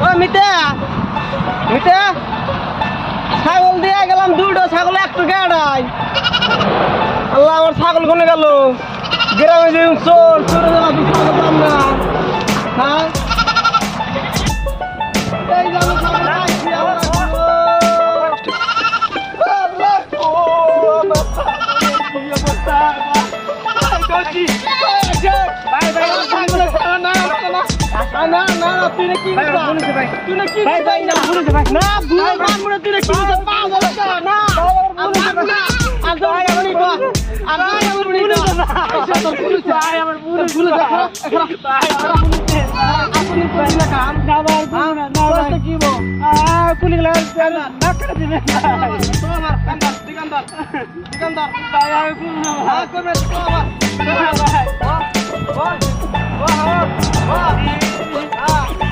ও মিটা মিটা ছাগল দিয়ে গেলাম দুটো ছাগল একটু গাড়াই আল্লাহ আমার ছাগল কোনে গেল গ্রামে যে চোর চোরে গেলাম ছাগল পাম না হ্যাঁ এই যে আমি ছাগল পাইছি আল্লাহ না না তুই কি তুই কি ভাই না না ভুল মানমুনে তুই কি পাও না না আজ আমি বা আমি পুলিশ ভাই আমার পুলিশ আপনি পুলিশ কাম যাবার না না কি বল পুলিশ লাগা না করে দিবে তো আমার দোকানদার ভাই আমি পুলিশ না করবে তো আমার ভাই ও ও ও ও